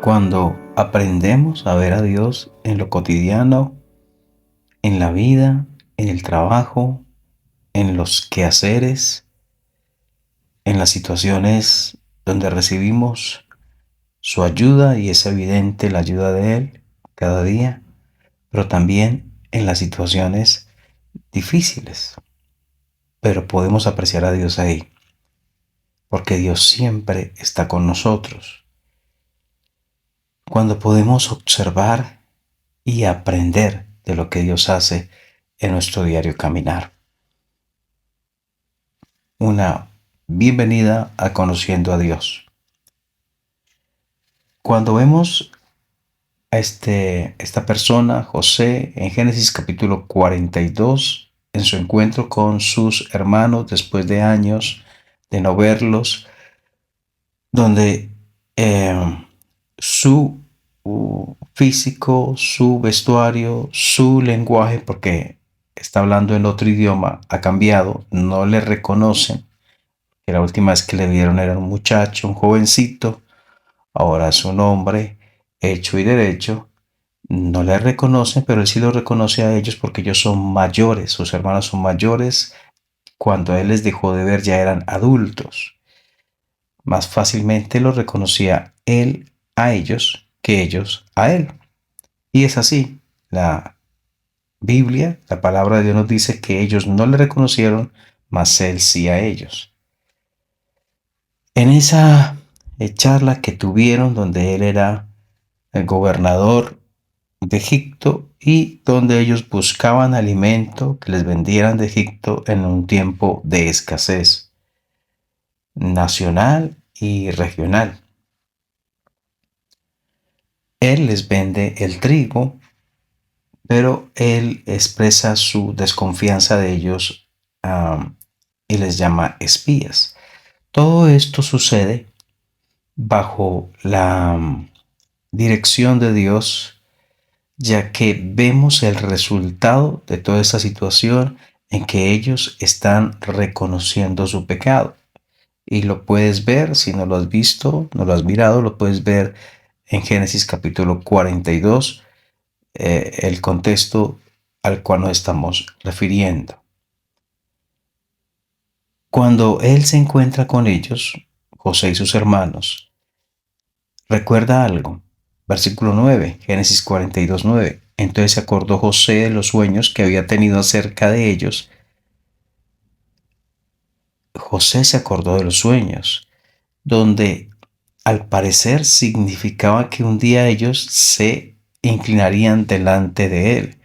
Cuando aprendemos a ver a Dios en lo cotidiano, en la vida, en el trabajo, en los quehaceres, en las situaciones donde recibimos su ayuda y es evidente la ayuda de Él cada día, pero también en las situaciones difíciles. Pero podemos apreciar a Dios ahí, porque Dios siempre está con nosotros. Cuando podemos observar y aprender de lo que Dios hace en nuestro diario caminar. Una bienvenida a Conociendo a Dios. Cuando vemos a esta persona, José, en Génesis capítulo 42, en su encuentro con sus hermanos después de años de no verlos, donde su físico, su vestuario, su lenguaje, porque está hablando en otro idioma, ha cambiado, no le reconocen, que la última vez que le vieron era un muchacho, un jovencito, ahora es un hombre hecho y derecho, no le reconocen, pero él sí lo reconoce a ellos porque ellos son mayores, sus hermanos son mayores, cuando él les dejó de ver ya eran adultos. Más fácilmente lo reconocía él a ellos que ellos a él. Y es así. La Biblia, la palabra de Dios nos dice que ellos no le reconocieron, mas él sí a ellos. En esa charla que tuvieron, donde él era el gobernador de Egipto y donde ellos buscaban alimento que les vendieran de Egipto en un tiempo de escasez nacional y regional. Él les vende el trigo, pero él expresa su desconfianza de ellos y les llama espías. Todo esto sucede bajo la dirección de Dios, ya que vemos el resultado de toda esa situación en que ellos están reconociendo su pecado. Y lo puedes ver, si no lo has visto, no lo has mirado, lo puedes ver en Génesis capítulo 42, el contexto al cual nos estamos refiriendo. Cuando él se encuentra con ellos, José y sus hermanos, recuerda algo. Versículo 9, Génesis 42, 9. Entonces se acordó José de los sueños que había tenido acerca de ellos. José se acordó de los sueños, donde al parecer significaba que un día ellos se inclinarían delante de él,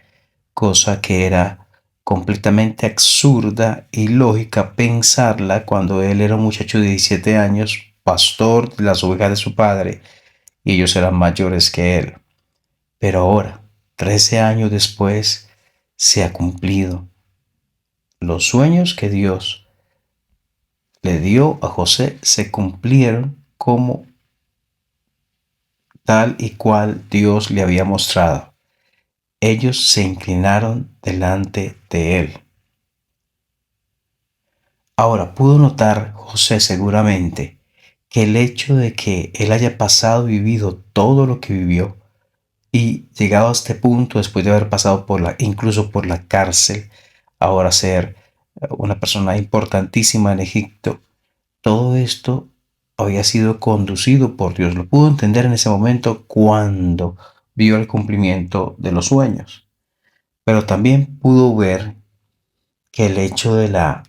cosa que era completamente absurda y lógica pensarla cuando él era un muchacho de 17 años, pastor de las ovejas de su padre, y ellos eran mayores que él. Pero ahora, 13 años después, se ha cumplido. Los sueños que Dios le dio a José se cumplieron como tal y cual Dios le había mostrado. Ellos se inclinaron delante de él. Ahora, pudo notar José seguramente que el hecho de que él haya pasado y vivido todo lo que vivió y llegado a este punto después de haber pasado incluso por la cárcel, ahora ser una persona importantísima en Egipto, todo esto había sido conducido por Dios. Lo pudo entender en ese momento cuando vio el cumplimiento de los sueños. Pero también pudo ver que el hecho de la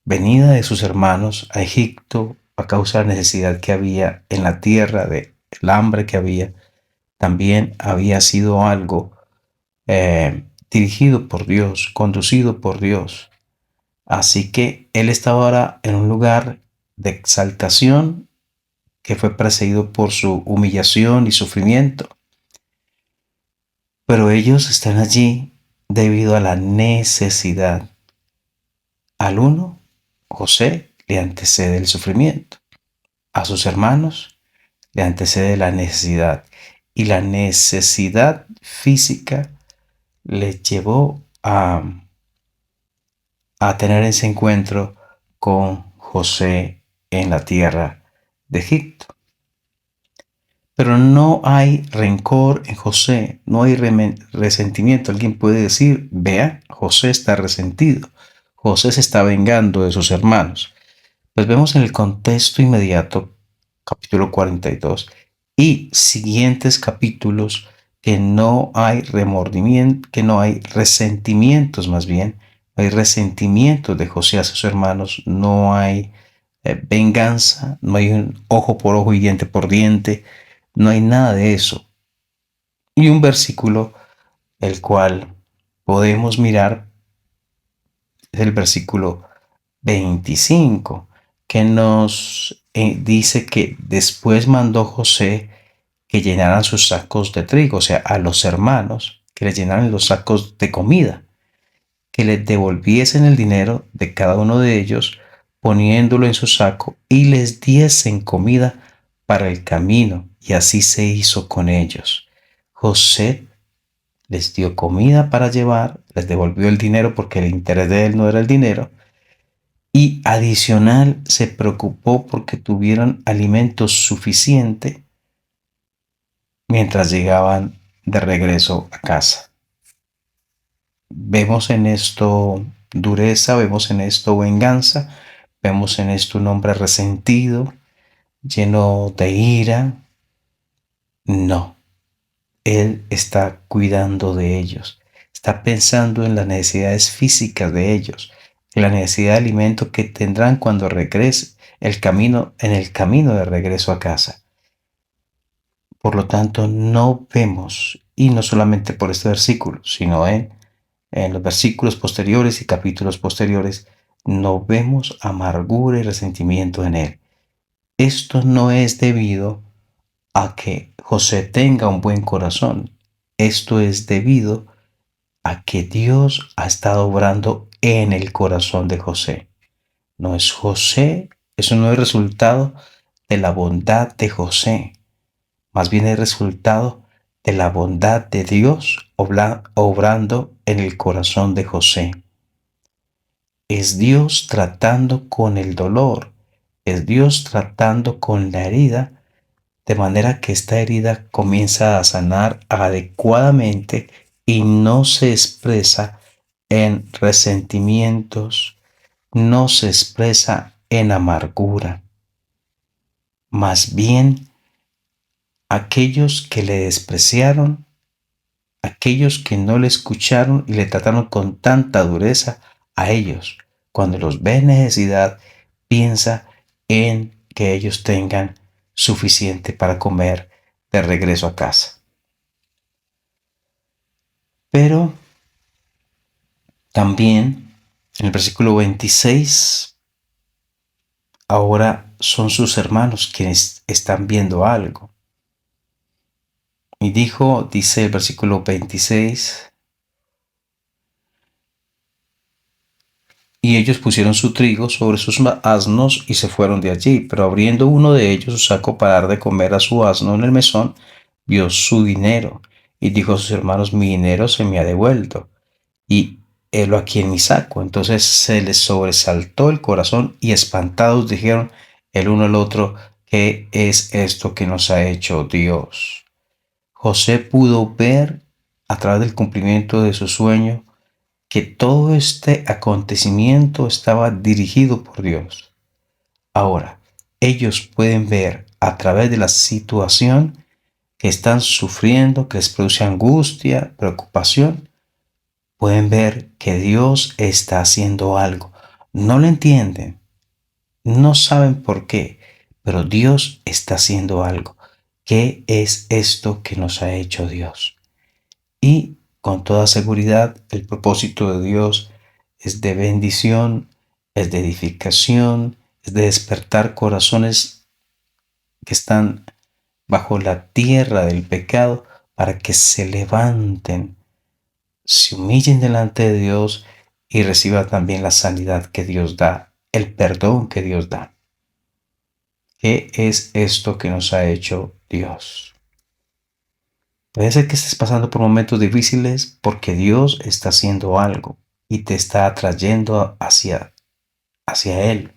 venida de sus hermanos a Egipto a causa de la necesidad que había en la tierra, del hambre que había, también había sido algo dirigido por Dios, conducido por Dios. Así que él estaba ahora en un lugar de exaltación que fue precedido por su humillación y sufrimiento. Pero ellos están allí debido a la necesidad. Al uno, José, le antecede el sufrimiento. A sus hermanos le antecede la necesidad. Y la necesidad física les llevó a tener ese encuentro con José en la tierra de Egipto. Pero no hay rencor en José, no hay resentimiento. Alguien puede decir, vea, José está resentido, José se está vengando de sus hermanos. Pues vemos en el contexto inmediato, capítulo 42 y siguientes capítulos, que no hay remordimiento, que no hay resentimientos más bien, no hay resentimientos de José hacia sus hermanos, no hay venganza, no hay un ojo por ojo y diente por diente, no hay nada de eso. Y un versículo el cual podemos mirar es el versículo 25, que nos dice que después mandó José que llenaran sus sacos de trigo, o sea, a los hermanos, que les llenaran los sacos de comida, que les devolviesen el dinero de cada uno de ellos, poniéndolo en su saco, y les diesen comida para el camino, y así se hizo con ellos. José les dio comida para llevar, les devolvió el dinero porque el interés de él no era el dinero, y adicional se preocupó porque tuvieran alimento suficiente mientras llegaban de regreso a casa. Vemos en esto dureza, vemos en esto venganza, vemos en esto un hombre resentido, lleno de ira. No, él está cuidando de ellos, está pensando en las necesidades físicas de ellos, en la necesidad de alimento que tendrán cuando regrese en el camino de regreso a casa. Por lo tanto, no vemos, y no solamente por este versículo, sino en los versículos posteriores y capítulos posteriores, no vemos amargura y resentimiento en él. Esto no es debido a que José tenga un buen corazón. Esto es debido a que Dios ha estado obrando en el corazón de José. No es José, eso no es resultado de la bondad de José, más bien es resultado de la bondad de Dios obrando en el corazón de José. Es Dios tratando con el dolor, es Dios tratando con la herida, de manera que esta herida comienza a sanar adecuadamente y no se expresa en resentimientos, no se expresa en amargura. Más bien, aquellos que le despreciaron, aquellos que no le escucharon y le trataron con tanta dureza, a ellos, cuando los ve en necesidad, piensa en que ellos tengan suficiente para comer de regreso a casa. Pero también en el versículo 26, ahora son sus hermanos quienes están viendo algo. Y dice el versículo 26, y ellos pusieron su trigo sobre sus asnos y se fueron de allí. Pero abriendo uno de ellos su saco para dar de comer a su asno en el mesón, vio su dinero y dijo a sus hermanos: mi dinero se me ha devuelto y helo aquí en mi saco. Entonces se les sobresaltó el corazón y espantados dijeron el uno al otro: ¿qué es esto que nos ha hecho Dios? José pudo ver a través del cumplimiento de su sueño que todo este acontecimiento estaba dirigido por Dios. Ahora, ellos pueden ver a través de la situación que están sufriendo, que les produce angustia, preocupación, pueden ver que Dios está haciendo algo. No lo entienden, no saben por qué, pero Dios está haciendo algo. ¿Qué es esto que nos ha hecho Dios? Y con toda seguridad, el propósito de Dios es de bendición, es de edificación, es de despertar corazones que están bajo la tierra del pecado para que se levanten, se humillen delante de Dios y reciban también la sanidad que Dios da, el perdón que Dios da. ¿Qué es esto que nos ha hecho Dios? Puede ser que estés pasando por momentos difíciles porque Dios está haciendo algo y te está atrayendo hacia Él.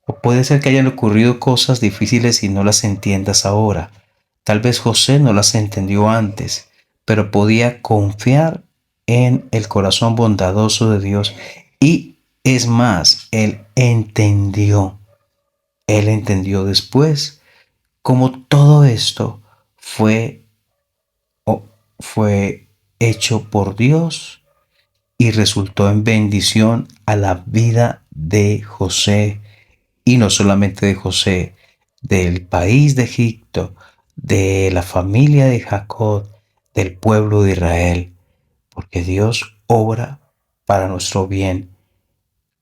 O puede ser que hayan ocurrido cosas difíciles y no las entiendas ahora, Tal vez José no las entendió antes, pero podía confiar en el corazón bondadoso de Dios. Y es más, él entendió después cómo todo esto fue, fue hecho por Dios y resultó en bendición a la vida de José, y no solamente de José, del país de Egipto, de la familia de Jacob, del pueblo de Israel, porque Dios obra para nuestro bien.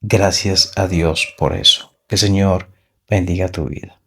Gracias a Dios por eso. Que el Señor bendiga tu vida.